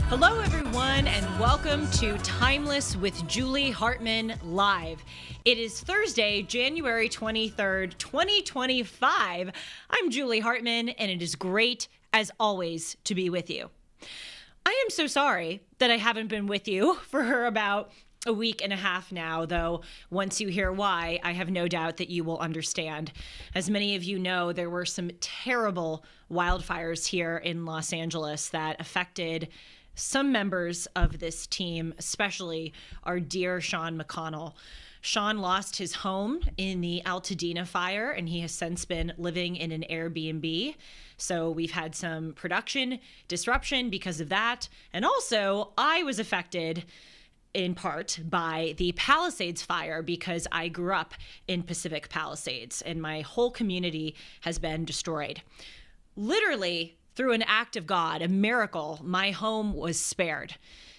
Hello, everyone, and welcome to Timeless with Julie Hartman Live. It is Thursday, January 23rd, 2025. I'm Julie Hartman, and it is great, as always, to be with you. I am so sorry that I haven't been with you for about a week and a half now, though once you hear why, I have no doubt that you will understand. As many of you know, there were some terrible wildfires here in Los Angeles that affected some members of this team, especially our dear Sean McConnell. Sean lost his home in the Altadena fire, and he has since been living in an Airbnb. So we've had some production disruption because of that. And also, I was affected in part by the Palisades fire because I grew up in Pacific Palisades, and my whole community has been destroyed. Literally, through an act of God, a miracle, my home was spared.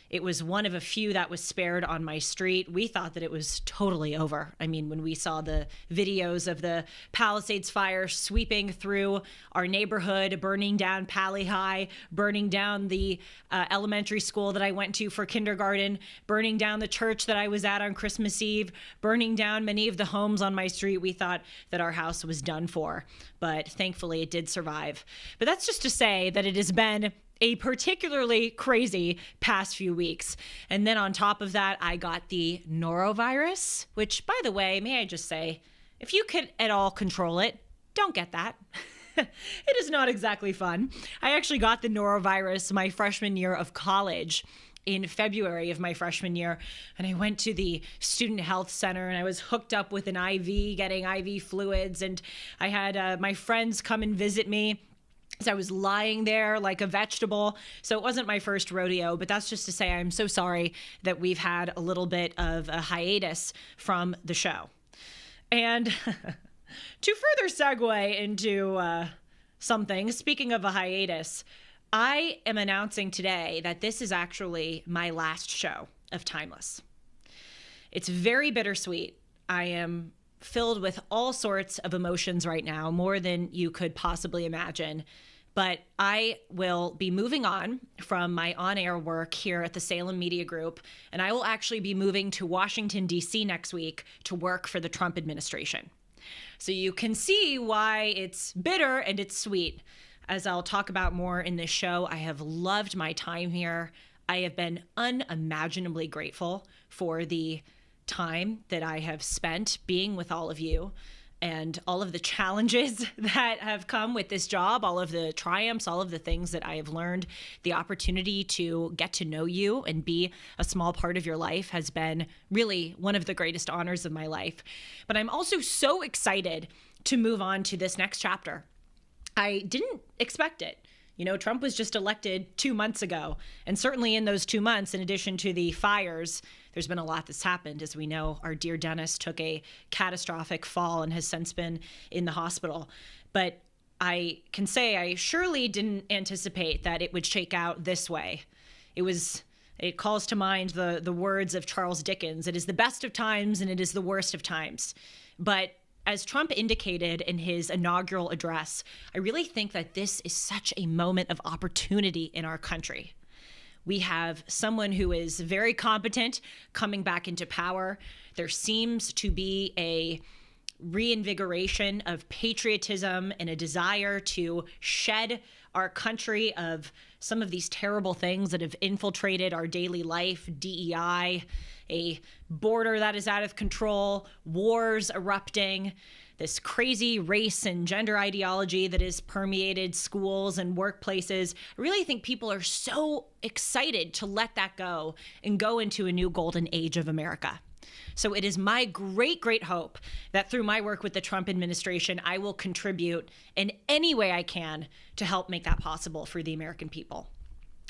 It was one of a few that was spared on my street. We thought that it was totally over. I mean, when we saw the videos of the Palisades fire sweeping through our neighborhood, burning down Pali High, burning down the elementary school that I went to for kindergarten, burning down the church that I was at on Christmas Eve, burning down many of the homes on my street, we thought that our house was done for. But thankfully, it did survive. But that's just to say that it has been a particularly crazy past few weeks. And then on top of that, I got the norovirus, which, by the way, may I just say, if you can at all control it, don't get that. It is not exactly fun. I actually got the norovirus my freshman year of college in February of my freshman year. And I went to the student health center and I was hooked up with an IV, getting IV fluids. And I had my friends come and visit me. So I was lying there like a vegetable. So it wasn't my first rodeo, but that's just to say I'm so sorry that we've had a little bit of a hiatus from the show. And to further segue into something, speaking of a hiatus, I am announcing today that this is actually my last show of Timeless. It's very bittersweet. I am filled with all sorts of emotions right now, more than you could possibly imagine. But I will be moving on from my on-air work here at the Salem Media Group, and I will actually be moving to Washington, D.C. next week to work for the Trump administration. So you can see why it's bitter and it's sweet. As I'll talk about more in this show, I have loved my time here. I have been unimaginably grateful for the time that I have spent being with all of you and all of the challenges that have come with this job, all of the triumphs, all of the things that I have learned. The opportunity to get to know you and be a small part of your life has been really one of the greatest honors of my life. But I'm also so excited to move on to this next chapter. I didn't expect it. You know, Trump was just elected 2 months ago. And certainly in those 2 months, in addition to the fires, there's been a lot that's happened. As we know, our dear Dennis took a catastrophic fall and has since been in the hospital. But I can say I surely didn't anticipate that it would shake out this way. It calls to mind the words of Charles Dickens. It is the best of times and it is the worst of times. But as Trump indicated in his inaugural address, I really think that this is such a moment of opportunity in our country. We have someone who is very competent coming back into power. There seems to be a reinvigoration of patriotism and a desire to shed our country of some of these terrible things that have infiltrated our daily life, DEI, a border that is out of control, wars erupting, this crazy race and gender ideology that has permeated schools and workplaces. I really think people are so excited to let that go and go into a new golden age of America. So it is my great, great hope that through my work with the Trump administration, I will contribute in any way I can to help make that possible for the American people.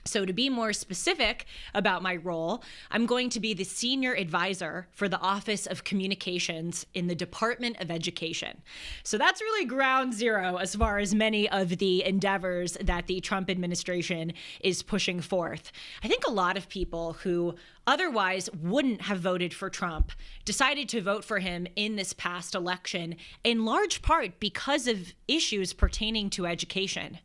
So to be more specific about my role, I'm going to be the senior advisor for the Office of Communications in the Department of Education. So that's really ground zero as far as many of the endeavors that the Trump administration is pushing forth. I think a lot of people who otherwise wouldn't have voted for Trump decided to vote for him in this past election, in large part because of issues pertaining to education.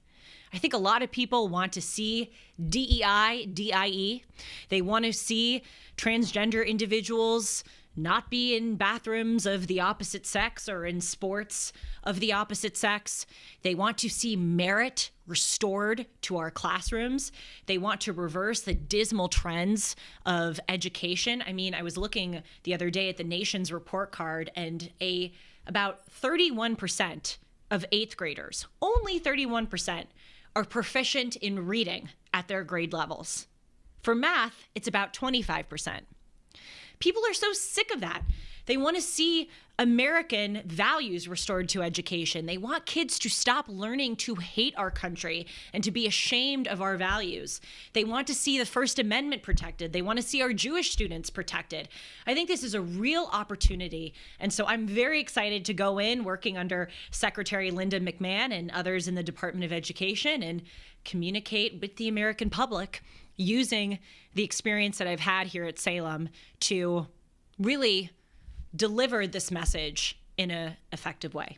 I think a lot of people want to see DEI, DIE. They want to see transgender individuals not be in bathrooms of the opposite sex or in sports of the opposite sex. They want to see merit restored to our classrooms. They want to reverse the dismal trends of education. I mean, I was looking the other day at the nation's report card, and about 31% of eighth graders, only 31%, are proficient in reading at their grade levels. For math, it's about 25%. People are so sick of that. They want to see American values restored to education. They want kids to stop learning to hate our country and to be ashamed of our values. They want to see the First Amendment protected. They want to see our Jewish students protected. I think this is a real opportunity. And so I'm very excited to go in working under Secretary Linda McMahon and others in the Department of Education and communicate with the American public using the experience that I've had here at Salem to really deliver this message in an effective way.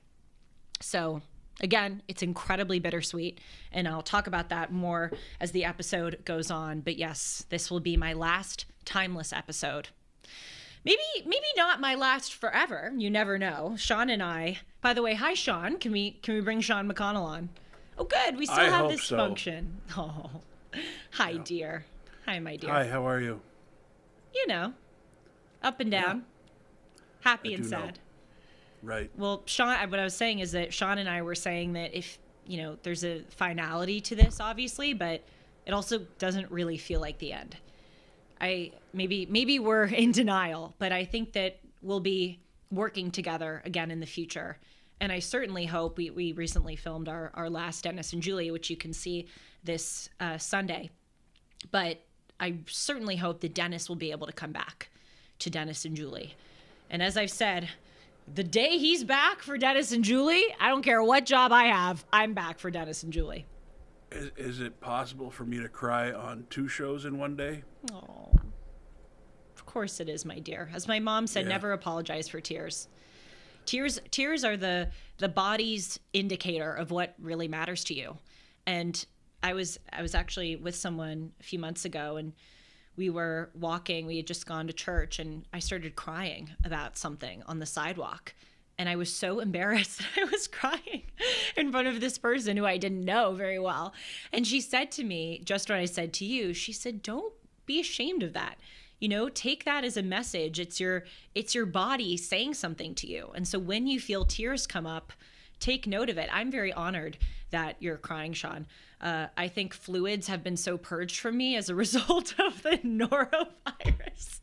So again, it's incredibly bittersweet, and I'll talk about that more as the episode goes on. But yes, this will be my last timeless episode. Maybe not my last forever. You never know. Sean and I, by the way, hi Sean. Can we bring Sean McConnell on? Oh good, we still have this function. Oh. Hi, yeah. Dear. Hi, my dear. Hi, how are you? You know, up and down, happy and sad. Know. Right. Well, Sean, what I was saying is that Sean and I were saying that if, there's a finality to this, obviously, but it also doesn't really feel like the end. Maybe we're in denial, but I think that we'll be working together again in the future. And I certainly hope we recently filmed our last Dennis and Julie, which you can see this Sunday. But I certainly hope that Dennis will be able to come back to Dennis and Julie. And as I've said, the day he's back for Dennis and Julie, I don't care what job I have, I'm back for Dennis and Julie. Is it possible for me to cry on 2 shows in one day? Oh, of course it is, my dear. As my mom said, never apologize for tears. Tears are the body's indicator of what really matters to you. And I was actually with someone a few months ago, and we were walking. We had just gone to church, and I started crying about something on the sidewalk. And I was so embarrassed that I was crying in front of this person who I didn't know very well. And she said to me, just what I said to you, she said, "Don't be ashamed of that. Take that as a message. It's your body saying something to you. And so when you feel tears come up, take note of it." I'm very honored that you're crying, Sean. I think fluids have been so purged from me as a result of the norovirus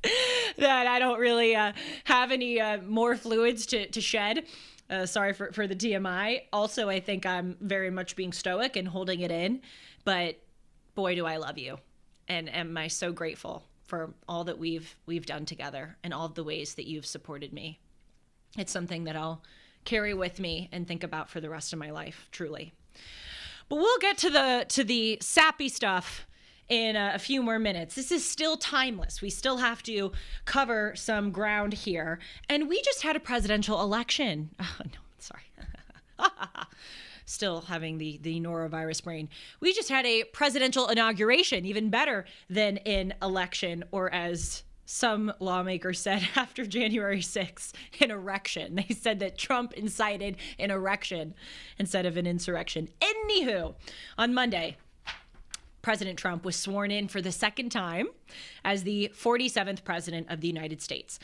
that I don't really have any more fluids to shed. Sorry for the TMI. Also, I think I'm very much being stoic and holding it in. But boy, do I love you. And am I so grateful for all that we've done together and all of the ways that you've supported me. It's something that I'll carry with me and think about for the rest of my life, truly. But we'll get to the sappy stuff in a few more minutes. This is still timeless. We still have to cover some ground here. And we just had a presidential election. Oh, no, sorry. Still having the norovirus brain. We just had a presidential inauguration, even better than an election, or as some lawmakers said after January 6th, an erection. They said that Trump incited an erection instead of an insurrection. Anywho, on Monday, President Trump was sworn in for the second time as the 47th president of the United States.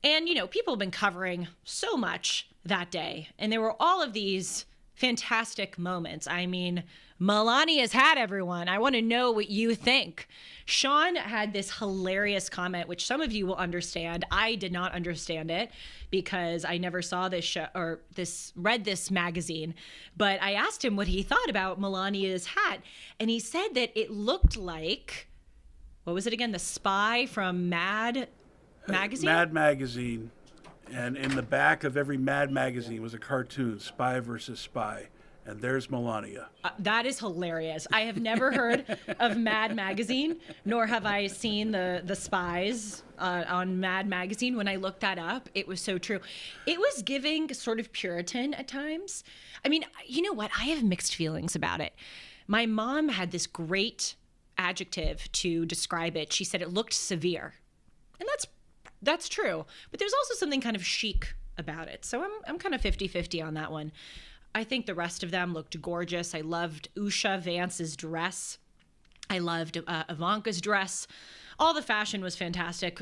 And, people have been covering so much that day. And there were all of these fantastic moments. I mean, Melania's had everyone. I want to know what you think. Sean had this hilarious comment, which some of you will understand. I did not understand it because I never saw this show or read this magazine. But I asked him what he thought about Melania's hat. And he said that it looked like, what was it again? The spy from Mad Magazine? Mad Magazine. And in the back of every Mad magazine was a cartoon, Spy versus Spy. And there's Melania. That is hilarious. I have never heard of Mad Magazine, nor have I seen the spies on Mad Magazine. When I looked that up, it was so true. It was giving sort of Puritan at times. I mean, you know what? I have mixed feelings about it. My mom had this great adjective to describe it. She said it looked severe. And that's true. But there's also something kind of chic about it. So I'm kind of 50-50 on that one. I think the rest of them looked gorgeous. I loved Usha Vance's dress. I loved Ivanka's dress. All the fashion was fantastic.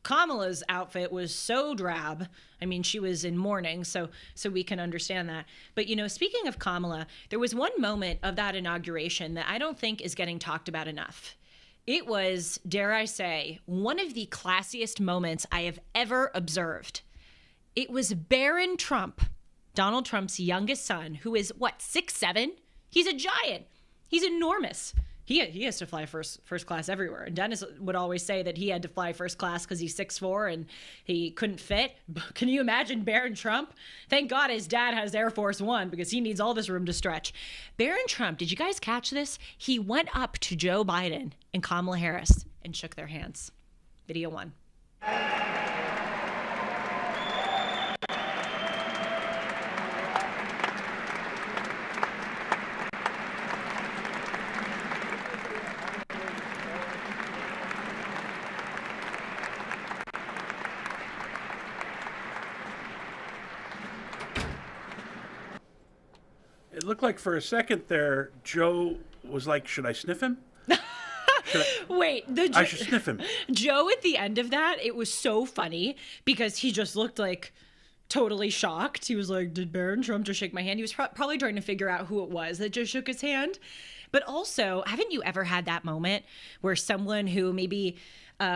Kamala's outfit was so drab. I mean, she was in mourning, so we can understand that. But, speaking of Kamala, there was one moment of that inauguration that I don't think is getting talked about enough. It was, dare I say, one of the classiest moments I have ever observed. It was Barron Trump, Donald Trump's youngest son, who is, 6'7"? He's a giant. He's enormous. He has to fly first class everywhere. And Dennis would always say that he had to fly first class because he's 6'4" and he couldn't fit. Can you imagine Barron Trump? Thank God his dad has Air Force One because he needs all this room to stretch. Barron Trump, did you guys catch this? He went up to Joe Biden and Kamala Harris and shook their hands. Video 1. It looked like for a second there, Joe was like, should I sniff him? Wait, I should sniff him. Joe at the end of that, it was so funny because he just looked like totally shocked. He was like, did Barron Trump just shake my hand? He was probably trying to figure out who it was that just shook his hand. But also, haven't you ever had that moment where someone who maybe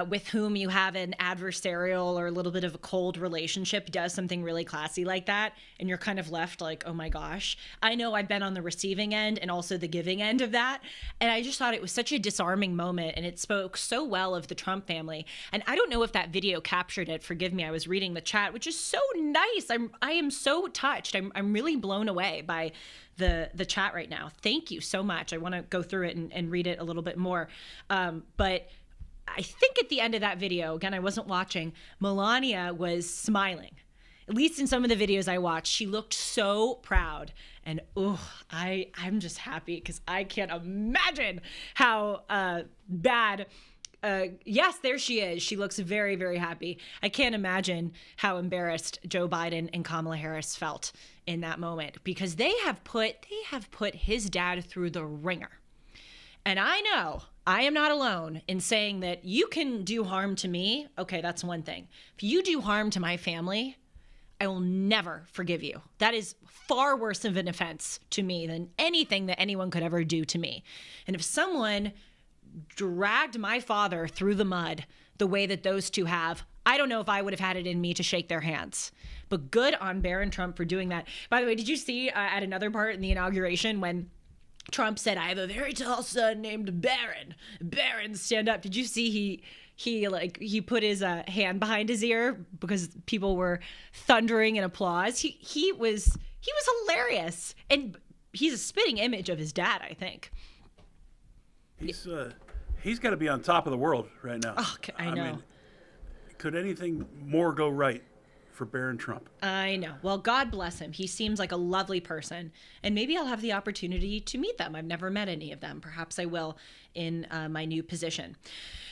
with whom you have an adversarial or a little bit of a cold relationship does something really classy like that, and you're kind of left like, oh my gosh. I know I've been on the receiving end and also the giving end of that, and I just thought it was such a disarming moment, and it spoke so well of the Trump family. And I don't know if that video captured it. Forgive me, I was reading the chat, which is so nice. I am so touched. I'm really blown away by the chat right now. Thank you so much. I want to go through it and read it a little bit more. But I think at the end of that video, again, I wasn't watching, Melania was smiling. At least in some of the videos I watched, she looked so proud. And I'm just happy because I can't imagine how bad. Yes, there she is. She looks very, very happy. I can't imagine how embarrassed Joe Biden and Kamala Harris felt in that moment because they have put his dad through the ringer. And I know I am not alone in saying that you can do harm to me. Okay, that's one thing. If you do harm to my family, I will never forgive you. That is far worse of an offense to me than anything that anyone could ever do to me. And if someone dragged my father through the mud the way that those two have, I don't know if I would have had it in me to shake their hands. But good on Barron Trump for doing that. By the way, did you see at another part in the inauguration when Trump said, I have a very tall son named Barron. Barron, stand up. Did you see he put his hand behind his ear because people were thundering in applause? He was hilarious. And he's a spitting image of his dad, I think. He's got to be on top of the world right now. Oh, I know. mean, could anything more go right for Barron Trump? I know. Well, God bless him. He seems like a lovely person. And maybe I'll have the opportunity to meet them. I've never met any of them. Perhaps I will in my new position.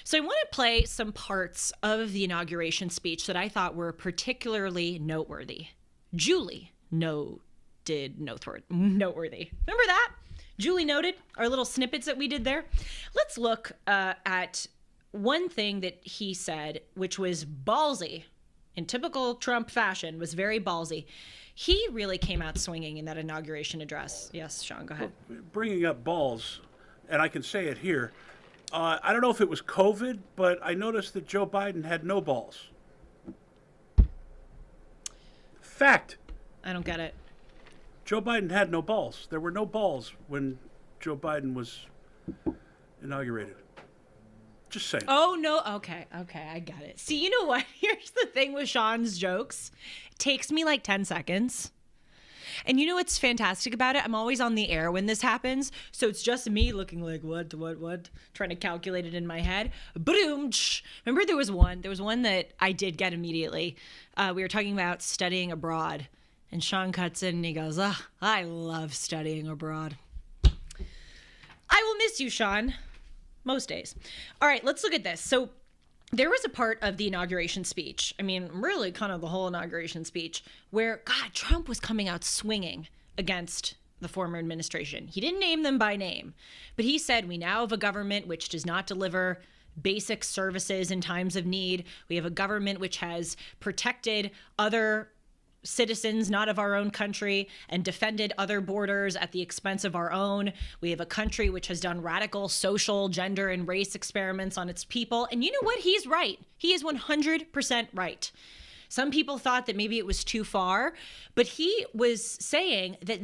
So I want to play some parts of the inauguration speech that I thought were particularly noteworthy. Julie noteworthy. Remember that? Julie noted our little snippets that we did there. Let's look at one thing that he said, which was ballsy. In typical Trump fashion, was very ballsy. He really came out swinging in that inauguration address. Yes, Sean, go ahead. Well, bringing up balls, and I can say it here, I don't know if it was COVID, but I noticed that Joe Biden had no balls. Fact. I don't get it. Joe Biden had no balls. There were no balls when Joe Biden was inaugurated. Just saying. Oh, no. Okay, I got it. See, you know what? Here's the thing with Sean's jokes. It takes me like 10 seconds. And you know what's fantastic about it? I'm always on the air when this happens. So it's just me looking like, what? Trying to calculate it in my head. Boom. Remember there was one that I did get immediately. We were talking about studying abroad. And Sean cuts in and he goes, I love studying abroad. miss you, Sean. Most days. All right, let's look at this. So there was a part of the inauguration speech, I mean, really kind of the whole inauguration speech, where, God, Trump was coming out swinging against the former administration. He didn't name them by name, but he said, we now have a government which does not deliver basic services in times of need. We have a government which has protected other citizens not of our own country and defended other borders at the expense of our own. We have a country which has done radical social, gender, and race experiments on its people. And you know what? He's right. He is 100% right. Some people thought that maybe it was too far, but he was saying that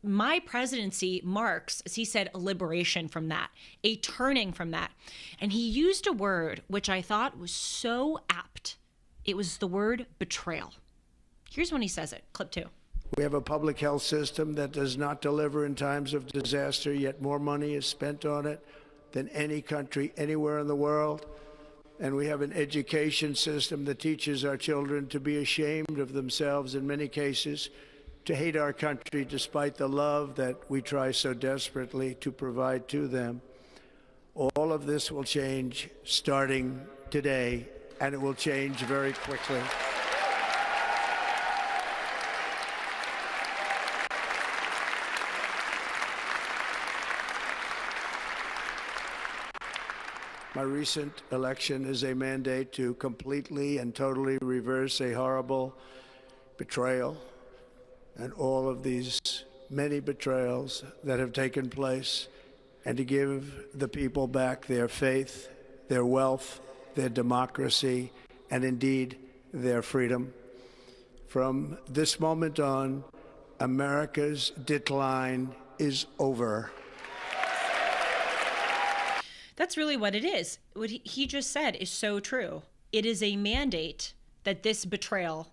my presidency marks, as he said, a liberation from that, a turning from that. And he used a word which I thought was so apt. It was the word betrayal. Here's when he says it. Clip 2. We have a public health system that does not deliver in times of disaster, yet more money is spent on it than any country anywhere in the world. And we have an education system that teaches our children to be ashamed of themselves in many cases, to hate our country despite the love that we try so desperately to provide to them. All of this will change starting today, and it will change very quickly. My recent election is a mandate to completely and totally reverse a horrible betrayal and all of these many betrayals that have taken place, and to give the people back their faith, their wealth, their democracy, and indeed their freedom. From this moment on, America's decline is over. That's really what it is. What he just said is so true. It is a mandate that this betrayal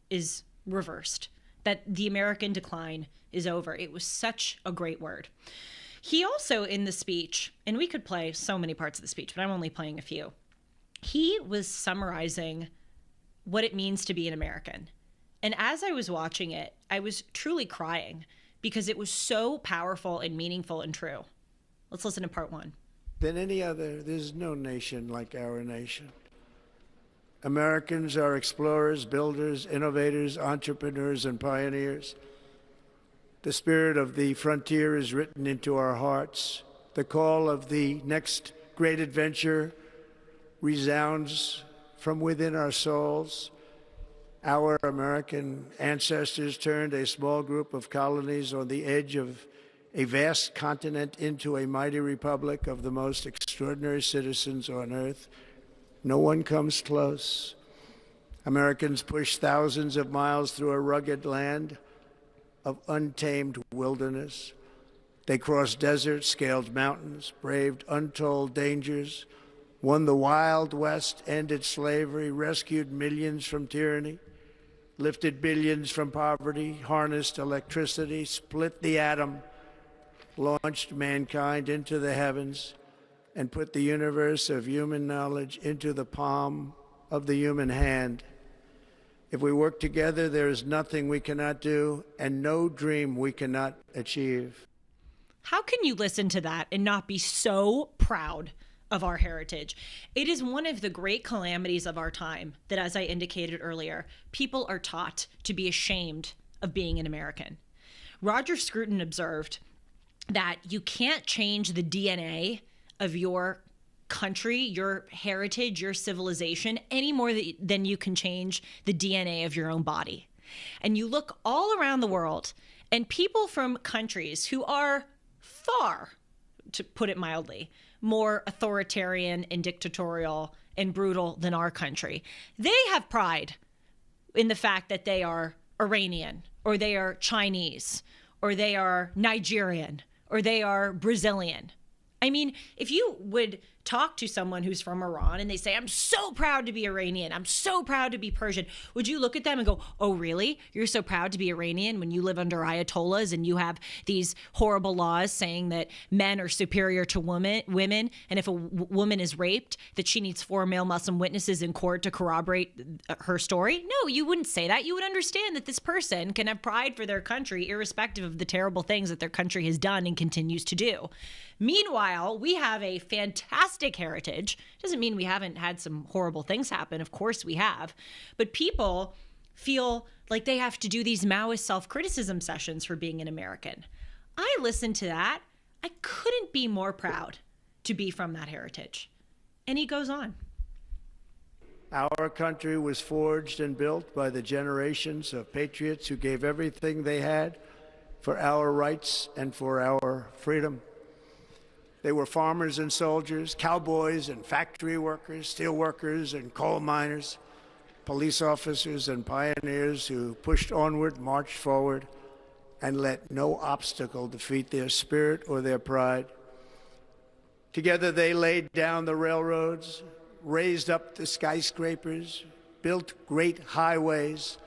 is reversed, that the American decline is over. It was such a great word. He also, in the speech, and we could play so many parts of the speech, but I'm only playing a few. He was summarizing what it means to be an American. And as I was watching it, I was truly crying because it was so powerful and meaningful and true. Let's listen to part 1. Than any other, there's no nation like our nation. Americans are explorers, builders, innovators, entrepreneurs, and pioneers. The spirit of the frontier is written into our hearts. The call of the next great adventure resounds from within our souls. Our American ancestors turned a small group of colonies on the edge of a vast continent into a mighty republic of the most extraordinary citizens on earth. No one comes close. Americans pushed thousands of miles through a rugged land of untamed wilderness. They crossed deserts, scaled mountains, braved untold dangers, won the Wild West, ended slavery, rescued millions from tyranny, lifted billions from poverty, harnessed electricity, split the atom, launched mankind into the heavens, and put the universe of human knowledge into the palm of the human hand. If we work together, there is nothing we cannot do and no dream we cannot achieve. How can you listen to that and not be so proud of our heritage? It is one of the great calamities of our time that, as I indicated earlier, people are taught to be ashamed of being an American. Roger Scruton observed that you can't change the DNA of your country, your heritage, your civilization any more than you can change the DNA of your own body. And you look all around the world, and people from countries who are far, to put it mildly, more authoritarian and dictatorial and brutal than our country, they have pride in the fact that they are Iranian, or they are Chinese, or they are Nigerian, or they are Brazilian. I mean, if you would talk to someone who's from Iran and they say, I'm so proud to be Iranian, I'm so proud to be Persian, would you look at them and go, oh, really? You're so proud to be Iranian when you live under Ayatollahs and you have these horrible laws saying that men are superior to women, and if a woman is raped, that she needs 4 male Muslim witnesses in court to corroborate her story? No, you wouldn't say that. You would understand that this person can have pride for their country, irrespective of the terrible things that their country has done and continues to do. Meanwhile, we have a fantastic heritage. Doesn't mean we haven't had some horrible things happen. Of course we have. But people feel like they have to do these Maoist self-criticism sessions for being an American. I listened to that. I couldn't be more proud to be from that heritage. And he goes on. Our country was forged and built by the generations of patriots who gave everything they had for our rights and for our freedom. They were farmers and soldiers, cowboys and factory workers, steel workers and coal miners, police officers and pioneers who pushed onward, marched forward, and let no obstacle defeat their spirit or their pride. Together they laid down the railroads, raised up the skyscrapers, built great highways,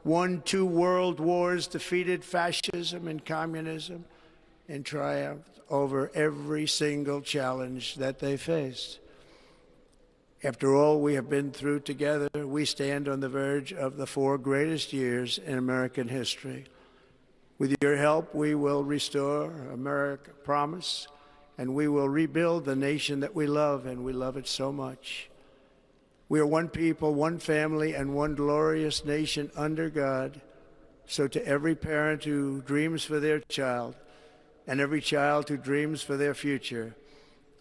won 2 world wars, defeated fascism and communism, and triumphed over every single challenge that they faced. After all we have been through together, we stand on the verge of the 4 greatest years in American history. With your help, we will restore America promise, and we will rebuild the nation that we love, and we love it so much. We are one people, one family, and one glorious nation under God. So to every parent who dreams for their child, and every child who dreams for their future,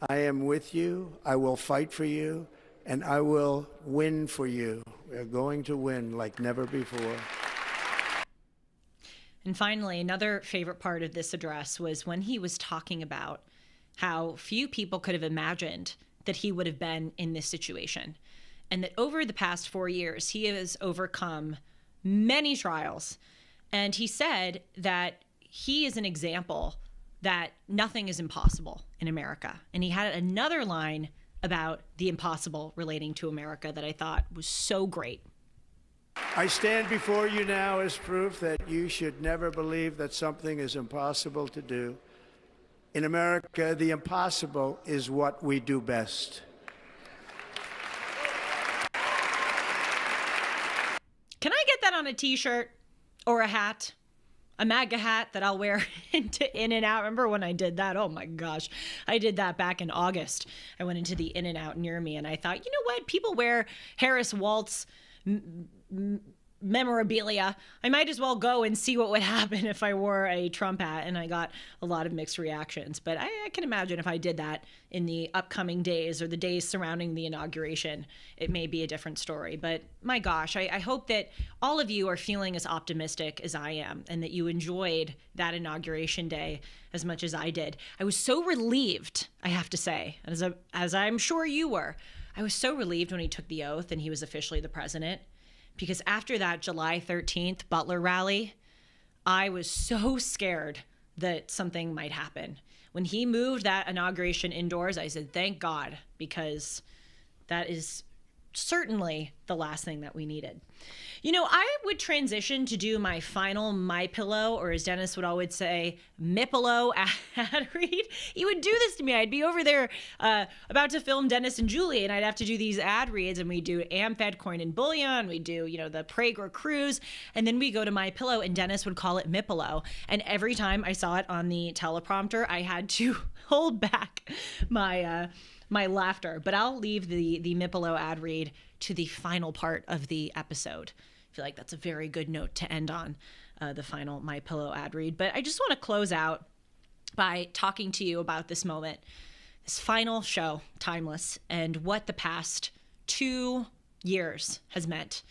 I am with you, I will fight for you, and I will win for you. We're going to win like never before. And finally, another favorite part of this address was when he was talking about how few people could have imagined that he would have been in this situation. And that over the past 4 years, he has overcome many trials. And he said that he is an example that nothing is impossible in America. And he had another line about the impossible relating to America that I thought was so great. I stand before you now as proof that you should never believe that something is impossible to do. In America, the impossible is what we do best. Can I get that on a t-shirt or a hat? A MAGA hat that I'll wear into In-N-Out. Remember when I did that? Oh my gosh. I did that back in August. I went into the In-N-Out near me and I thought, you know what? People wear Harris Waltz memorabilia. I might as well go and see what would happen if I wore a Trump hat. And I got a lot of mixed reactions. But I can imagine if I did that in the upcoming days or the days surrounding the inauguration, it may be a different story. But my gosh, I hope that all of you are feeling as optimistic as I am and that you enjoyed that inauguration day as much as I did. I was so relieved, I have to say, as I'm sure you were. I was so relieved when he took the oath and he was officially the president. Because after that July 13th Butler rally, I was so scared that something might happen. When he moved that inauguration indoors, I said, thank God, because that is certainly the last thing that we needed. You know, I would transition to do my final My Pillow, or as Dennis would always say, Mipillow ad read. He would do this to me. I'd be over there about to film Dennis and Julie, and I'd have to do these ad reads, and we do AmFed Coin and Bullion, we do, you know, the Prager Cruise, and then we go to My Pillow, and Dennis would call it Mipillow. And every time I saw it on the teleprompter, I had to hold back my laughter. But I'll leave the Mipillow ad read to the final part of the episode. I feel like that's a very good note to end on, the final My Pillow ad read. But I just want to close out by talking to you about this moment, this final show, Timeless, and what the past 2 years has meant.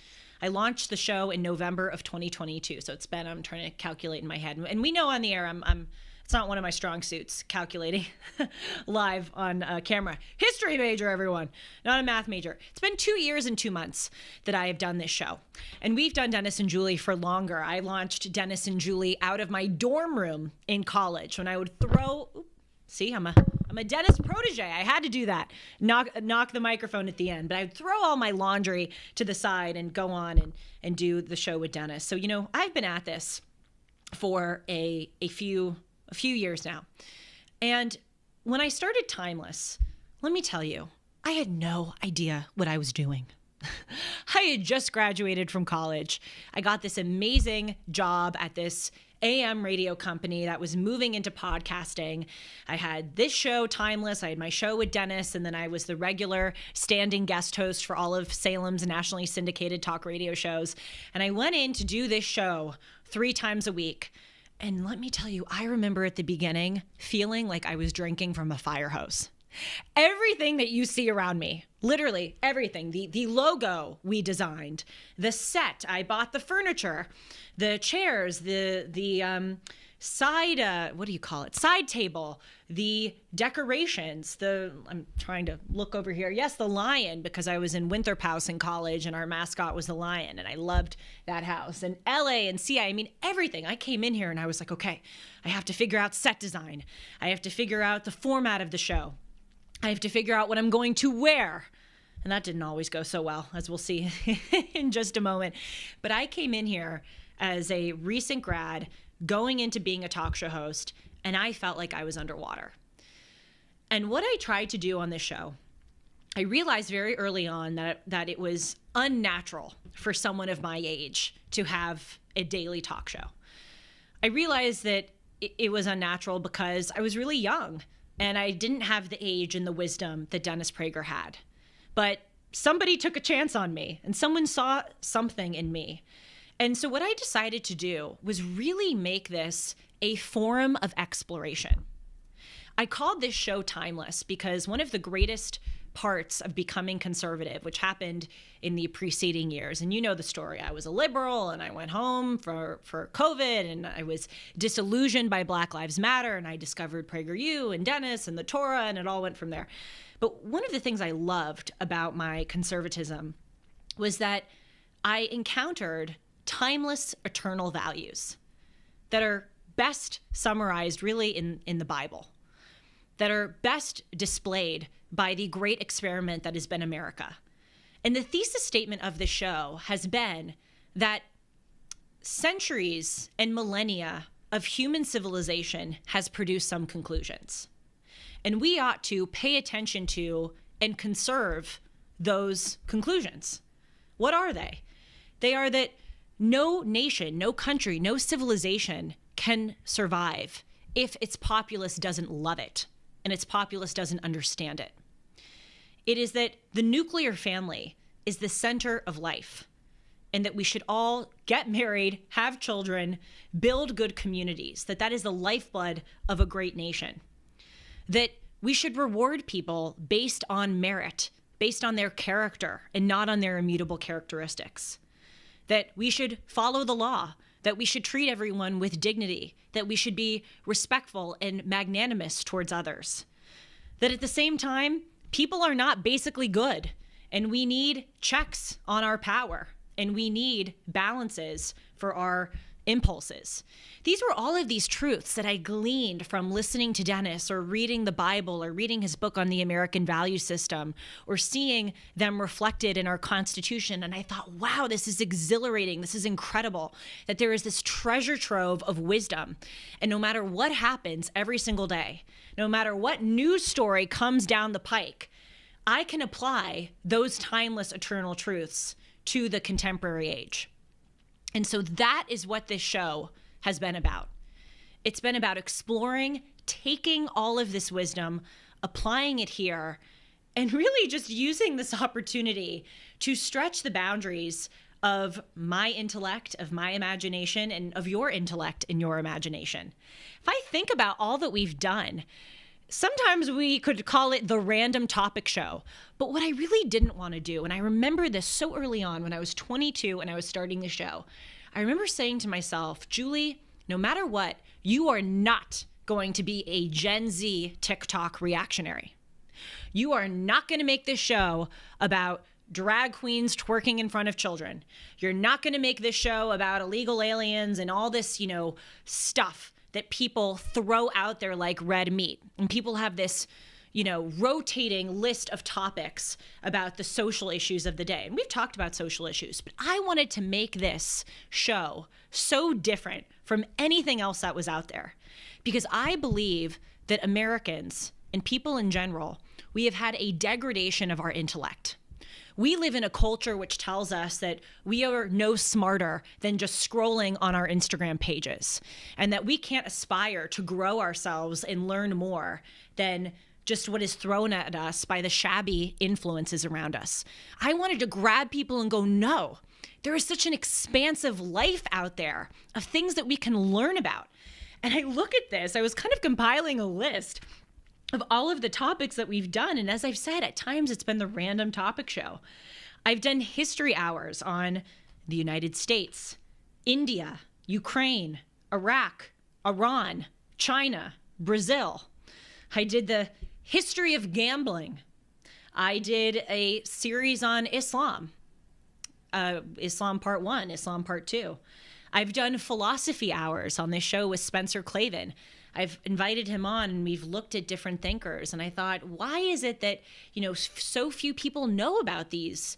I launched the show in November of 2022, so it's been, I'm trying to calculate in my head. And we know on the air, it's not one of my strong suits, calculating live on camera. History major, everyone, not a math major. It's been 2 years and 2 months that I have done this show. And we've done Dennis and Julie for longer. I launched Dennis and Julie out of my dorm room in college when I would throw, see, I'm a I'm a Dennis protege. I had to do that. Knock the microphone at the end. But I'd throw all my laundry to the side and go on and do the show with Dennis. So, I've been at this for a few years now. And when I started Timeless, let me tell you, I had no idea what I was doing. I had just graduated from college. I got this amazing job at this AM radio company that was moving into podcasting. I had this show, Timeless. I had my show with Dennis, and then I was the regular standing guest host for all of Salem's nationally syndicated talk radio shows. And I went in to do this show 3 times a week. And let me tell you, I remember at the beginning feeling like I was drinking from a fire hose. Everything that you see around me, literally everything, the logo we designed, the set, I bought the furniture, the chairs, the side, what do you call it? Side table, the decorations, I'm trying to look over here. Yes, the lion, because I was in Winthrop House in college and our mascot was the lion and I loved that house. And LA and CI, I mean, everything. I came in here and I was like, okay, I have to figure out set design. I have to figure out the format of the show. I have to figure out what I'm going to wear. And that didn't always go so well, as we'll see in just a moment. But I came in here as a recent grad, going into being a talk show host, and I felt like I was underwater. And what I tried to do on this show, I realized very early on that it was unnatural for someone of my age to have a daily talk show. I realized that it was unnatural because I was really young. And I didn't have the age and the wisdom that Dennis Prager had. But somebody took a chance on me and someone saw something in me. And so what I decided to do was really make this a forum of exploration. I called this show Timeless because one of the greatest parts of becoming conservative, which happened in the preceding years. And you know the story. I was a liberal and I went home for COVID and I was disillusioned by Black Lives Matter and I discovered PragerU and Dennis and the Torah and it all went from there. But one of the things I loved about my conservatism was that I encountered timeless, eternal values that are best summarized really in the Bible, that are best displayed by the great experiment that has been America. And the thesis statement of the show has been that centuries and millennia of human civilization has produced some conclusions. And we ought to pay attention to and conserve those conclusions. What are they? They are that no nation, no country, no civilization can survive if its populace doesn't love it and its populace doesn't understand it. It is that the nuclear family is the center of life and that we should all get married, have children, build good communities, that is the lifeblood of a great nation. That we should reward people based on merit, based on their character and not on their immutable characteristics. That we should follow the law, that we should treat everyone with dignity, that we should be respectful and magnanimous towards others. That at the same time, people are not basically good, and we need checks on our power, and we need balances for our impulses. These were all of these truths that I gleaned from listening to Dennis or reading the Bible or reading his book on the American value system or seeing them reflected in our Constitution. And I thought, wow, this is exhilarating. This is incredible that there is this treasure trove of wisdom. And no matter what happens every single day, no matter what news story comes down the pike, I can apply those timeless, eternal truths to the contemporary age. And so that is what this show has been about. It's been about exploring, taking all of this wisdom, applying it here, and really just using this opportunity to stretch the boundaries of my intellect, of my imagination, and of your intellect and your imagination. If I think about all that we've done, sometimes we could call it the random topic show. But what I really didn't want to do, and I remember this so early on when I was 22 and I was starting the show, I remember saying to myself, Julie, no matter what, you are not going to be a Gen Z TikTok reactionary. You are not going to make this show about drag queens twerking in front of children. You're not going to make this show about illegal aliens and all this, stuff that people throw out there like red meat. And people have this, rotating list of topics about the social issues of the day. And we've talked about social issues, but I wanted to make this show so different from anything else that was out there, because I believe that Americans and people in general, we have had a degradation of our intellect. We live in a culture which tells us that we are no smarter than just scrolling on our Instagram pages, and that we can't aspire to grow ourselves and learn more than just what is thrown at us by the shabby influences around us. I wanted to grab people and go, no, there is such an expansive life out there of things that we can learn about. And I look at this, I was kind of compiling a list of all of the topics that we've done. And as I've said, at times it's been the random topic show. I've done history hours on the United States, India, Ukraine, Iraq, Iran, China, Brazil. I did the history of gambling. I did a series on Islam, Islam Part 1, Islam Part 2. I've done philosophy hours on this show with Spencer Clavin. I've invited him on and we've looked at different thinkers. And I thought, why is it that, so few people know about these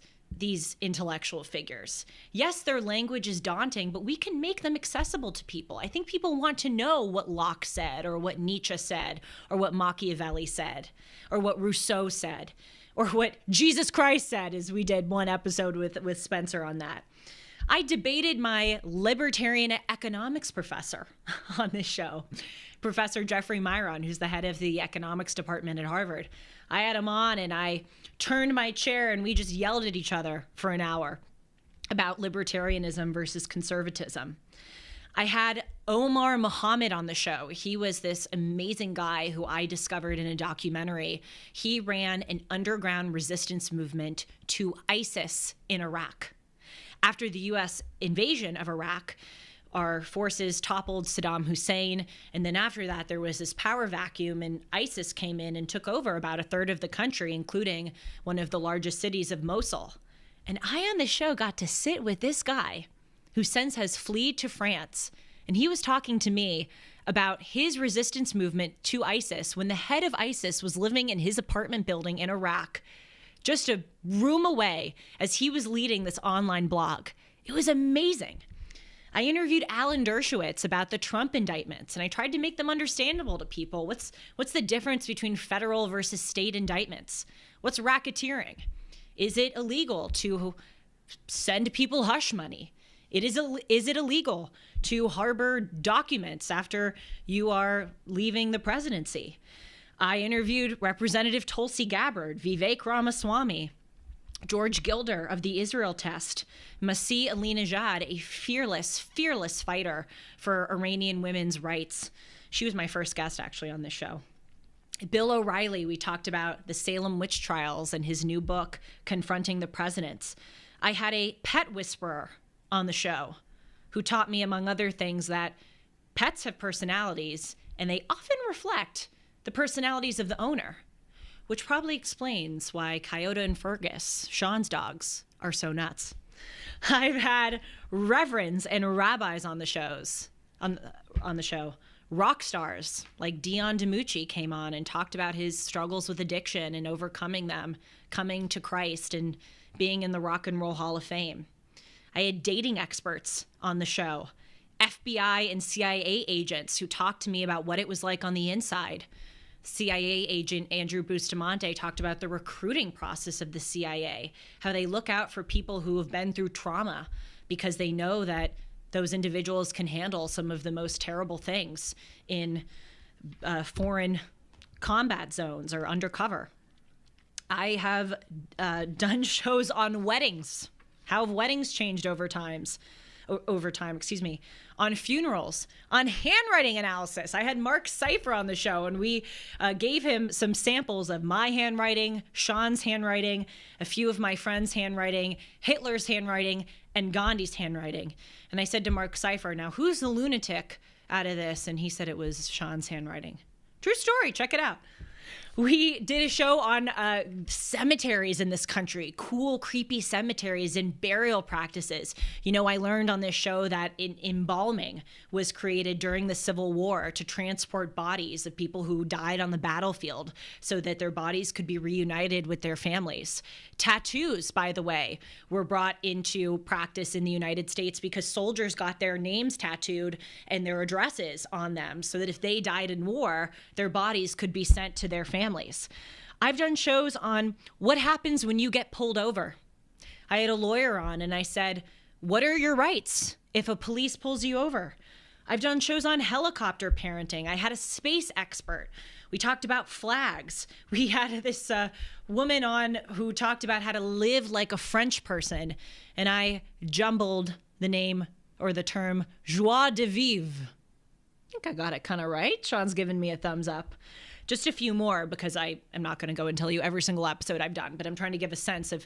intellectual figures? Yes, their language is daunting, but we can make them accessible to people. I think people want to know what Locke said, or what Nietzsche said, or what Machiavelli said, or what Rousseau said, or what Jesus Christ said, as we did one episode with Spencer on that. I debated my libertarian economics professor on this show, Professor Jeffrey Myron, who's the head of the economics department at Harvard. I had him on and I turned my chair and we just yelled at each other for an hour about libertarianism versus conservatism. I had Omar Muhammad on the show. He was this amazing guy who I discovered in a documentary. He ran an underground resistance movement to ISIS in Iraq. After the U.S. invasion of Iraq, our forces toppled Saddam Hussein, and then after that there was this power vacuum and ISIS came in and took over about a third of the country, including one of the largest cities of Mosul. And I on the show got to sit with this guy who since has fled to France, and he was talking to me about his resistance movement to ISIS when the head of ISIS was living in his apartment building in Iraq, just a room away, as he was leading this online blog. It was amazing. I interviewed Alan Dershowitz about the Trump indictments, and I tried to make them understandable to people. What's the difference between federal versus state indictments? What's racketeering? Is it illegal to send people hush money? Is it illegal to harbor documents after you are leaving the presidency? I interviewed Representative Tulsi Gabbard, Vivek Ramaswamy, George Gilder of the Israel Test, Masih Alinejad, a fearless fighter for Iranian women's rights. She was my first guest actually on this show. Bill O'Reilly, we talked about the Salem witch trials and his new book, Confronting the Presidents. I had a pet whisperer on the show who taught me, among other things, that pets have personalities and they often reflect the personalities of the owner, which probably explains why Coyote and Fergus, Sean's dogs, are so nuts. I've had reverends and rabbis on the show. Rock stars like Dion DiMucci came on and talked about his struggles with addiction and overcoming them, coming to Christ and being in the Rock and Roll Hall of Fame. I had dating experts on the show, FBI and CIA agents who talked to me about what it was like on the inside. CIA agent Andrew Bustamante talked about the recruiting process of the CIA, how they look out for people who have been through trauma because they know that those individuals can handle some of the most terrible things in foreign combat zones or undercover. I have done shows on weddings. How have weddings changed over time, on funerals, on handwriting analysis. I had Mark Seifer on the show, and we gave him some samples of my handwriting, Sean's handwriting, a few of my friends' handwriting, Hitler's handwriting, and Gandhi's handwriting. And I said to Mark Seifer, now who's the lunatic out of this? And he said it was Sean's handwriting. True story, check it out. We did a show on cemeteries in this country, cool, creepy cemeteries and burial practices. You know, I learned on this show that embalming was created during the Civil War to transport bodies of people who died on the battlefield so that their bodies could be reunited with their families. Tattoos, by the way, were brought into practice in the United States because soldiers got their names tattooed and their addresses on them so that if they died in war, their bodies could be sent to their families. I've done shows on what happens when you get pulled over. I had a lawyer on and I said, what are your rights if a police pulls you over? I've done shows on helicopter parenting. I had a space expert. We talked about flags. We had this woman on who talked about how to live like a French person. And I jumbled the name or the term joie de vivre. I think I got it kind of right. Sean's giving me a thumbs up. Just a few more because I am not going to go and tell you every single episode I've done, but I'm trying to give a sense of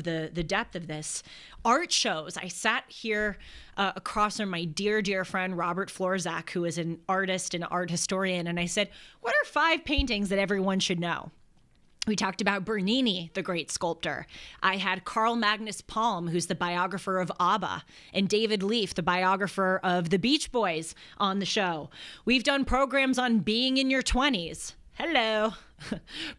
the depth of this. Art shows. I sat here across from my dear, dear friend, Robert Florzak, who is an artist and art historian. And I said, what are 5 paintings that everyone should know? We talked about Bernini, the great sculptor. I had Carl Magnus Palm, who's the biographer of ABBA, and David Leaf, the biographer of the Beach Boys, on the show. We've done programs on being in your 20s. Hello.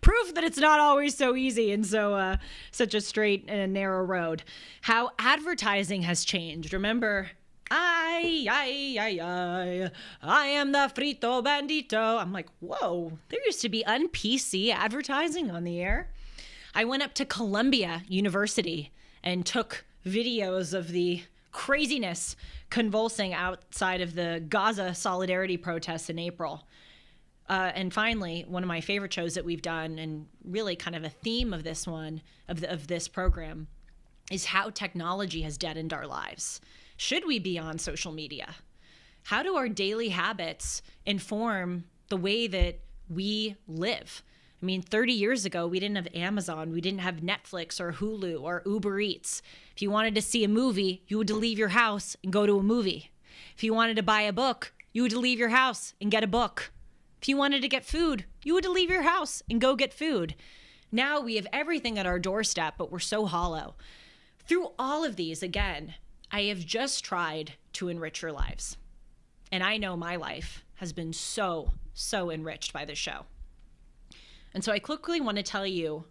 Proof that it's not always so easy and so such a straight and narrow road. How advertising has changed. Remember, I am the frito bandito. I'm like, whoa, there used to be un-PC advertising on the air. I went up to Columbia University and took videos of the craziness convulsing outside of the Gaza solidarity protests in April. And finally, one of my favorite shows that we've done, and really kind of a theme of this one, of this program, is how technology has deadened our lives. Should we be on social media? How do our daily habits inform the way that we live? I mean, 30 years ago, we didn't have Amazon, we didn't have Netflix or Hulu or Uber Eats. If you wanted to see a movie, you would leave your house and go to a movie. If you wanted to buy a book, you would leave your house and get a book. If you wanted to get food, you would leave your house and go get food. Now we have everything at our doorstep, but we're so hollow. Through all of these, again, I have just tried to enrich your lives. And I know my life has been so enriched by this show. And so I quickly want to tell you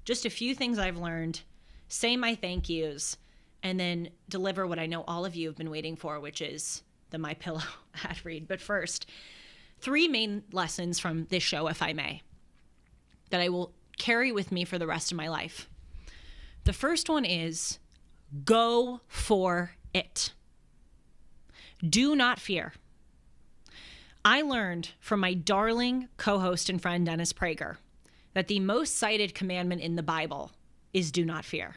just a few things I've learned, say my thank yous, and then deliver what I know all of you have been waiting for, which is the My Pillow ad read. But first, 3 main lessons from this show, if I may, that I will carry with me for the rest of my life. The first one is go for it. Do not fear. I learned from my darling co-host and friend, Dennis Prager, that the most cited commandment in the Bible is do not fear.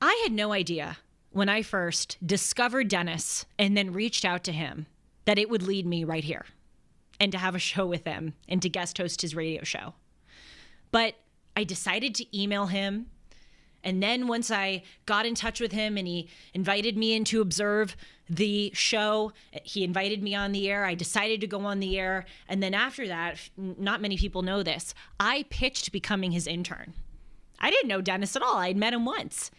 I had no idea when I first discovered Dennis and then reached out to him that it would lead me right here and to have a show with him and to guest host his radio show. But I decided to email him. And then once I got in touch with him and he invited me in to observe the show, he invited me on the air. I decided to go on the air. And then after that, not many people know this, I pitched becoming his intern. I didn't know Dennis at all. I'd met him once.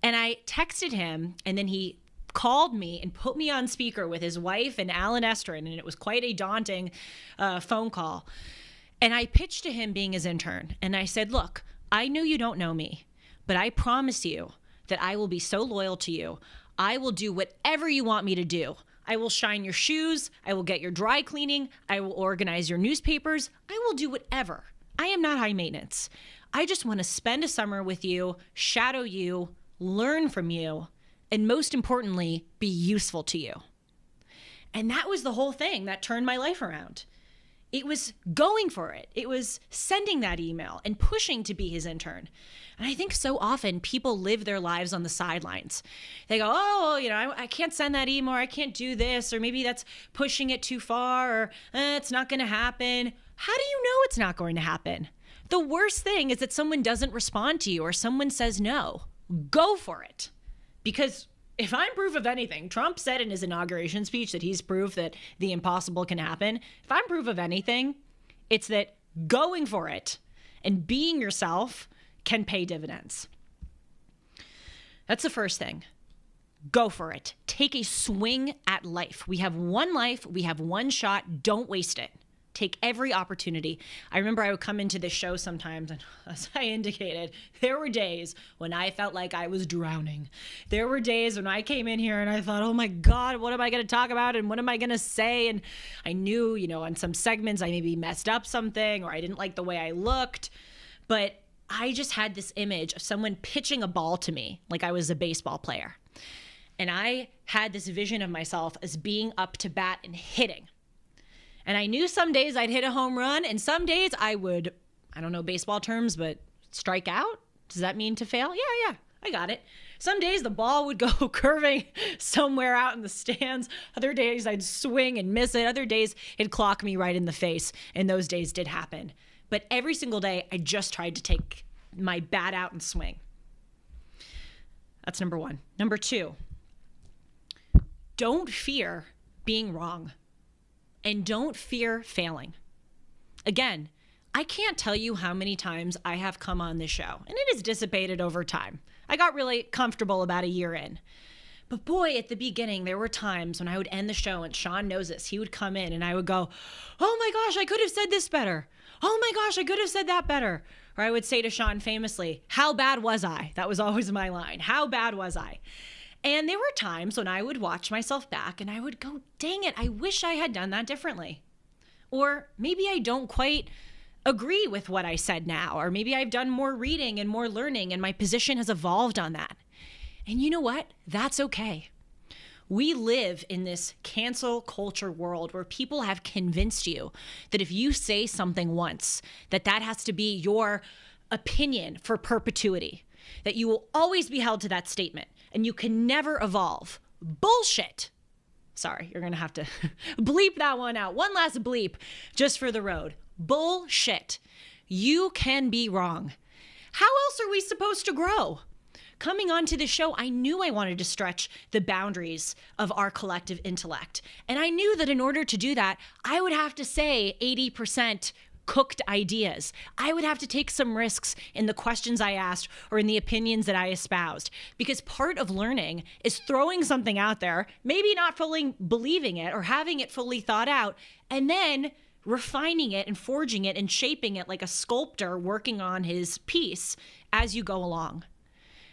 And I texted him, and then he called me and put me on speaker with his wife and Alan Estrin, and it was quite a daunting phone call. And I pitched to him being his intern, and I said, look, I know you don't know me, but I promise you that I will be so loyal to you. I will do whatever you want me to do. I will shine your shoes. I will get your dry cleaning. I will organize your newspapers. I will do whatever. I am not high maintenance. I just want to spend a summer with you, shadow you, learn from you, and most importantly, be useful to you. And that was the whole thing that turned my life around. It was going for it. It was sending that email and pushing to be his intern. And I think so often people live their lives on the sidelines. They go, oh, I can't send that email, or I can't do this, or maybe that's pushing it too far, or it's not going to happen. How do you know it's not going to happen? The worst thing is that someone doesn't respond to you or someone says no. Go for it. Because if I'm proof of anything, Trump said in his inauguration speech that he's proof that the impossible can happen. If I'm proof of anything, it's that going for it and being yourself can pay dividends. That's the first thing. Go for it. Take a swing at life. We have one life. We have one shot. Don't waste it. Take every opportunity. I remember I would come into this show sometimes, and as I indicated, there were days when I felt like I was drowning. There were days when I came in here and I thought, oh my God, what am I going to talk about? And what am I going to say? And I knew, on some segments I maybe messed up something, or I didn't like the way I looked. But I just had this image of someone pitching a ball to me like I was a baseball player. And I had this vision of myself as being up to bat and hitting. And I knew some days I'd hit a home run, and some days I would, I don't know baseball terms, but strike out? Does that mean to fail? Yeah, I got it. Some days the ball would go curving somewhere out in the stands. Other days I'd swing and miss it. Other days it'd clock me right in the face, and those days did happen. But every single day I just tried to take my bat out and swing. That's number one. Number two, don't fear being wrong. And don't fear failing. Again, I can't tell you how many times I have come on this show, and it has dissipated over time. I got really comfortable about a year in. But boy, at the beginning, there were times when I would end the show, and Sean knows this. He would come in and I would go, oh my gosh, I could have said this better. Oh my gosh, I could have said that better. Or I would say to Sean famously, how bad was I? That was always my line. How bad was I? And there were times when I would watch myself back and I would go, dang it, I wish I had done that differently. Or maybe I don't quite agree with what I said now. Or maybe I've done more reading and more learning and my position has evolved on that. And you know what? That's okay. We live in this cancel culture world where people have convinced you that if you say something once, that has to be your opinion for perpetuity, that you will always be held to that statement. And you can never evolve. Bullshit. Sorry, you're going to have to bleep that one out. One last bleep just for the road. Bullshit. You can be wrong. How else are we supposed to grow? Coming onto the show, I knew I wanted to stretch the boundaries of our collective intellect. And I knew that in order to do that, I would have to say 80% cooked ideas. I would have to take some risks in the questions I asked or in the opinions that I espoused, because part of learning is throwing something out there, maybe not fully believing it or having it fully thought out, and then refining it and forging it and shaping it like a sculptor working on his piece as you go along.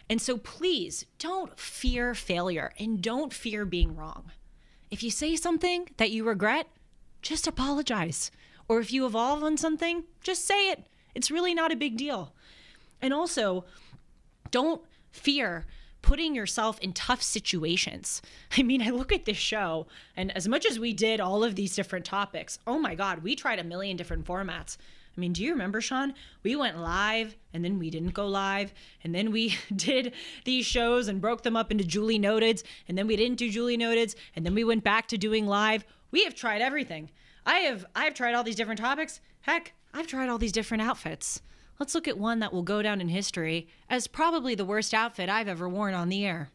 And so please don't fear failure and don't fear being wrong. If you say something that you regret, just apologize. Or if you evolve on something, just say it. It's really not a big deal. And also, don't fear putting yourself in tough situations. I mean, I look at this show, and as much as we did all of these different topics, oh my God, we tried a million different formats. I mean, do you remember, Sean? We went live, and then we didn't go live, and then we did these shows and broke them up into Julie Noteds, and then we didn't do Julie Noteds, and then we went back to doing live. We have tried everything. I've tried all these different topics. Heck, I've tried all these different outfits. Let's look at one that will go down in history as probably the worst outfit I've ever worn on the air.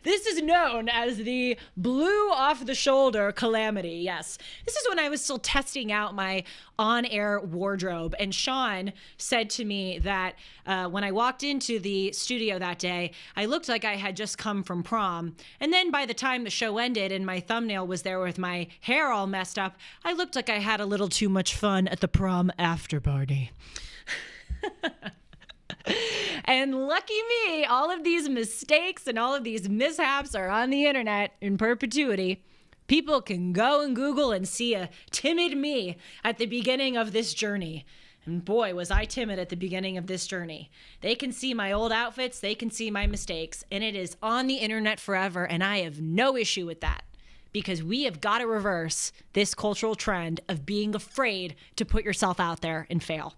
This is known as the blew off the shoulder calamity. Yes. This is when I was still testing out my on-air wardrobe. And Sean said to me that when I walked into the studio that day, I looked like I had just come from prom. And then by the time the show ended and my thumbnail was there with my hair all messed up, I looked like I had a little too much fun at the prom after party. And lucky me, all of these mistakes and all of these mishaps are on the internet in perpetuity. People can go and Google and see a timid me at the beginning of this journey. And boy, was I timid at the beginning of this journey. They can see my old outfits, they can see my mistakes, and it is on the internet forever, and I have no issue with that. Because we have got to reverse this cultural trend of being afraid to put yourself out there and fail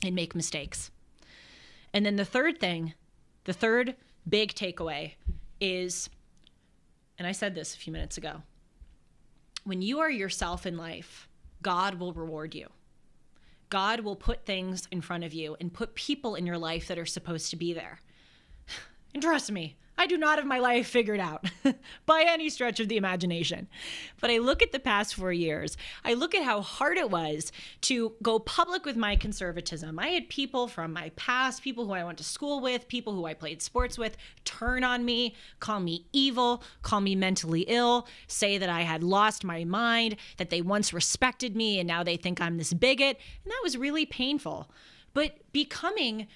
and make mistakes. And then the third big takeaway is, and I said this a few minutes ago, when you are yourself in life, God will reward you. God will put things in front of you and put people in your life that are supposed to be there. And trust me, I do not have my life figured out by any stretch of the imagination. But I look at the past 4 years. I look at how hard it was to go public with my conservatism. I had people from my past, people who I went to school with, people who I played sports with, turn on me, call me evil, call me mentally ill, say that I had lost my mind, that they once respected me and now they think I'm this bigot. And that was really painful. But becoming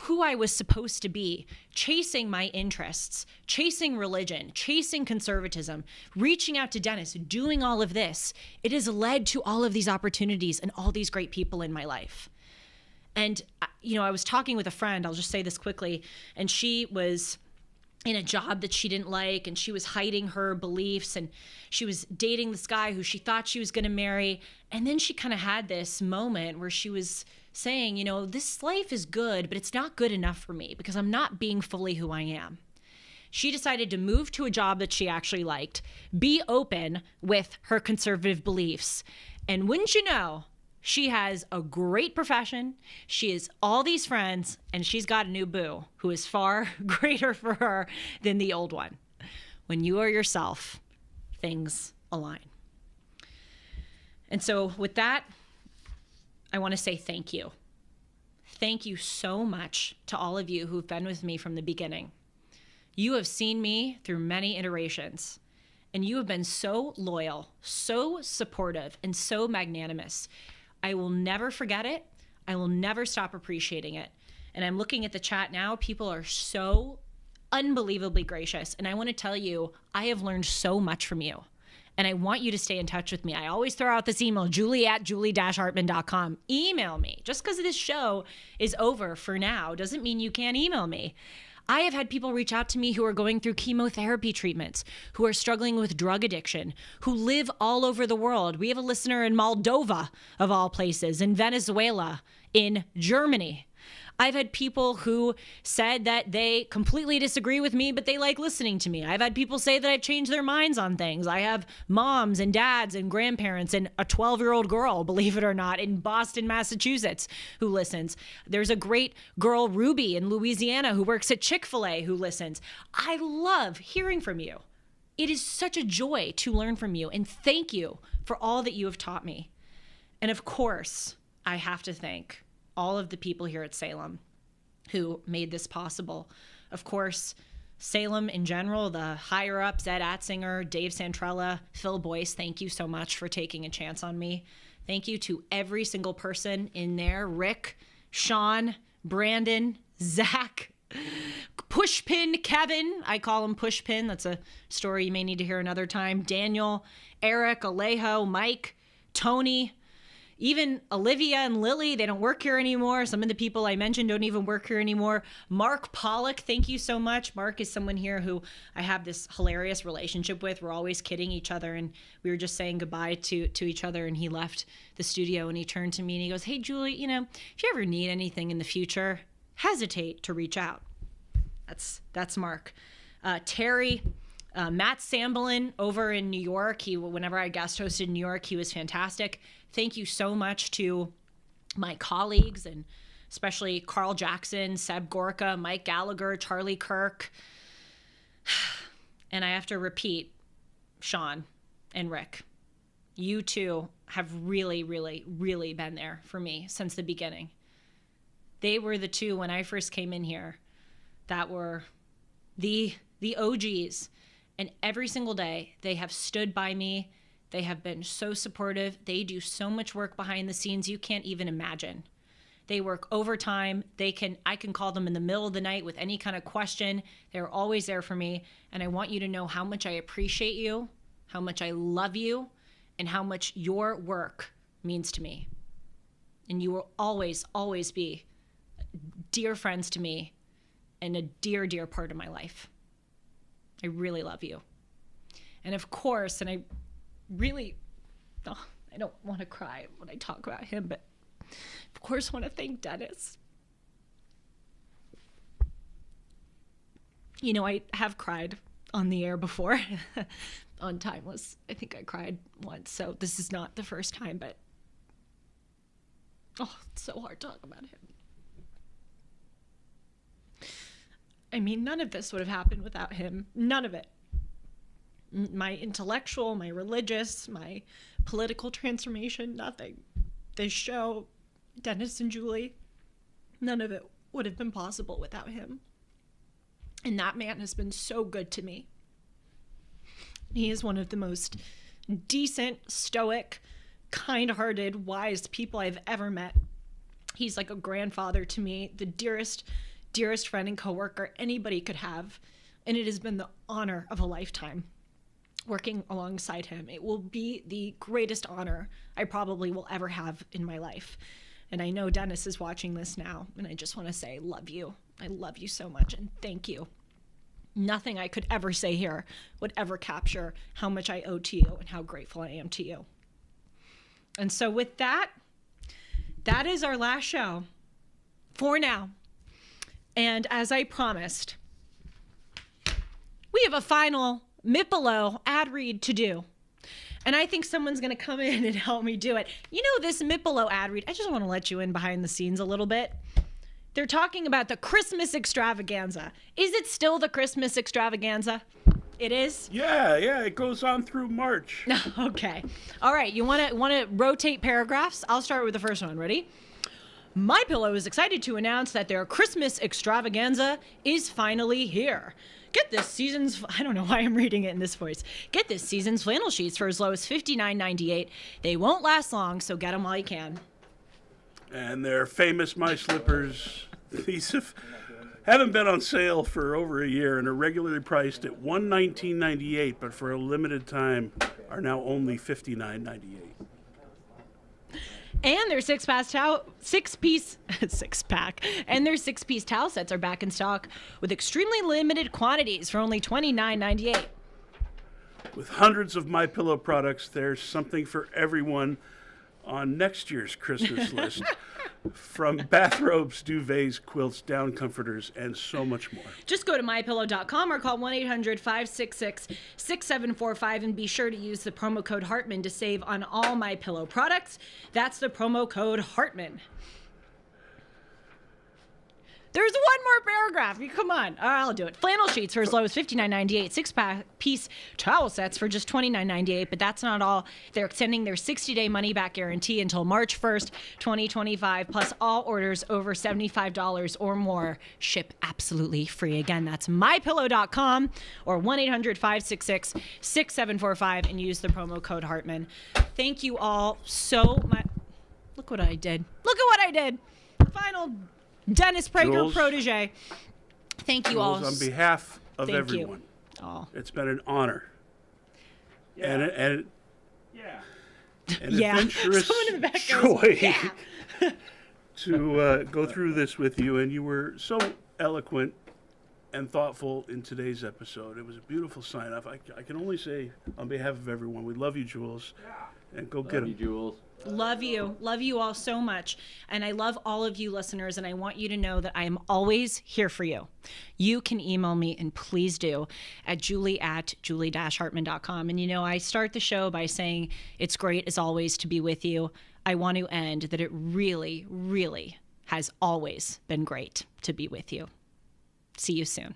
who I was supposed to be, chasing my interests, chasing religion, chasing conservatism, reaching out to Dennis, doing all of this, it has led to all of these opportunities and all these great people in my life. And, I was talking with a friend, I'll just say this quickly, and she was in a job that she didn't like, and she was hiding her beliefs, and she was dating this guy who she thought she was going to marry. And then she kind of had this moment where she was saying, this life is good, but it's not good enough for me because I'm not being fully who I am. She decided to move to a job that she actually liked, be open with her conservative beliefs. And wouldn't you know, she has a great profession, she has all these friends, and she's got a new boo who is far greater for her than the old one. When you are yourself, things align. And so with that, I want to say thank you. Thank you so much to all of you who've been with me from the beginning. You have seen me through many iterations, and you have been so loyal, so supportive, and so magnanimous. I will never forget it. I will never stop appreciating it. And I'm looking at the chat now. People are so unbelievably gracious. And I want to tell you, I have learned so much from you. And I want you to stay in touch with me. I always throw out this email, julie@julie-hartman.com. Email me. Just because this show is over for now doesn't mean you can't email me. I have had people reach out to me who are going through chemotherapy treatments, who are struggling with drug addiction, who live all over the world. We have a listener in Moldova, of all places, in Venezuela, in Germany. I've had people who said that they completely disagree with me, but they like listening to me. I've had people say that I've changed their minds on things. I have moms and dads and grandparents and a 12-year-old girl, believe it or not, in Boston, Massachusetts, who listens. There's a great girl, Ruby, in Louisiana, who works at Chick-fil-A, who listens. I love hearing from you. It is such a joy to learn from you, and thank you for all that you have taught me. And of course, I have to thank all of the people here at Salem who made this possible. Of course, Salem in general, the higher ups, Ed Atzinger, Dave Santrella, Phil Boyce, thank you so much for taking a chance on me. Thank you to every single person in there, Rick, Sean, Brandon, Zach, Pushpin, Kevin, I call him Pushpin, that's a story you may need to hear another time, Daniel, Eric, Alejo, Mike, Tony, even Olivia and Lily, they don't work here anymore. Some of the people I mentioned don't even work here anymore. Mark Pollock, thank you so much. Mark is someone here who I have this hilarious relationship with. We're always kidding each other, and we were just saying goodbye to each other, and he left the studio, and he turned to me and he goes, "Hey, Julie, if you ever need anything in the future, hesitate to reach out." That's Mark. Terry, Matt Samblin over in New York. Whenever I guest hosted in New York, he was fantastic. Thank you so much to my colleagues, and especially Carl Jackson, Seb Gorka, Mike Gallagher, Charlie Kirk. And I have to repeat, Sean and Rick, you two have really, really, really been there for me since the beginning. They were the two when I first came in here that were the OGs. And every single day, they have stood by me. They have been so supportive. They do so much work behind the scenes you can't even imagine. They work overtime. I can call them in the middle of the night with any kind of question. They're always there for me. And I want you to know how much I appreciate you, how much I love you, and how much your work means to me. And you will always, always be dear friends to me and a dear, dear part of my life. I really love you. And of course, and I don't want to cry when I talk about him, but of course want to thank Dennis. I have cried on the air before, on Timeless. I think I cried once, so this is not the first time, but it's so hard to talk about him. I mean, none of this would have happened without him. None of it. My intellectual, my religious, my political transformation, nothing. This show, Dennis and Julie, none of it would have been possible without him. And that man has been so good to me. He is one of the most decent, stoic, kind-hearted, wise people I've ever met. He's like a grandfather to me, the dearest friend and coworker anybody could have. And it has been the honor of a lifetime working alongside him. It will be the greatest honor I probably will ever have in my life. And I know Dennis is watching this now, and I just want to say, love you. I love you so much, and thank you. Nothing I could ever say here would ever capture how much I owe to you and how grateful I am to you. And so with that, that is our last show for now. And as I promised, we have a final Mipolo ad read to do. And I think someone's going to come in and help me do it. You know, this Mipolo ad read, I just want to let you in behind the scenes a little bit. They're talking about the Christmas extravaganza. Is it still the Christmas extravaganza? It is? Yeah, it goes on through March. Okay. All right, you want to rotate paragraphs? I'll start with the first one. Ready? MyPillow is excited to announce that their Christmas extravaganza is finally here. Get this season's, I don't know why I'm reading it in this voice. Get this season's flannel sheets for as low as $59.98. They won't last long, so get them while you can. And their famous My Slippers, these haven't been on sale for over a year and are regularly priced at $119.98, but for a limited time are now only $59.98. And their six-pack towel sets are back in stock with extremely limited quantities for only $29.98. With hundreds of MyPillow products, there's something for everyone on next year's Christmas list. From bathrobes, duvets, quilts, down comforters, and so much more. Just go to mypillow.com or call 1-800-566-6745 and be sure to use the promo code Hartman to save on all MyPillow products. That's the promo code Hartman. There's one more paragraph. Come on. All right, I'll do it. Flannel sheets for as low as $59.98. Six-piece towel sets for just $29.98. But that's not all. They're extending their 60-day money-back guarantee until March 1st, 2025. Plus, all orders over $75 or more ship absolutely free. Again, that's mypillow.com or 1-800-566-6745 and use the promo code Hartman. Thank you all so much. Look what I did. Look at what I did. Final Dennis Prager Jules, protege. Thank you all. On behalf of Thank everyone, oh. It's been an honor. Yeah. And an Yeah. adventurous Someone in the back goes, joy yeah. to go through this with you. And you were so eloquent and thoughtful in today's episode. It was a beautiful sign-off. I can only say on behalf of everyone, we love you, Jules. And go get them. Love you, Jules. Love you. Love you all so much. And I love all of you listeners. And I want you to know that I am always here for you. You can email me, and please do, at julie@julie-hartman.com. And you know, I start the show by saying it's great as always to be with you. I want to end that it really, really has always been great to be with you. See you soon.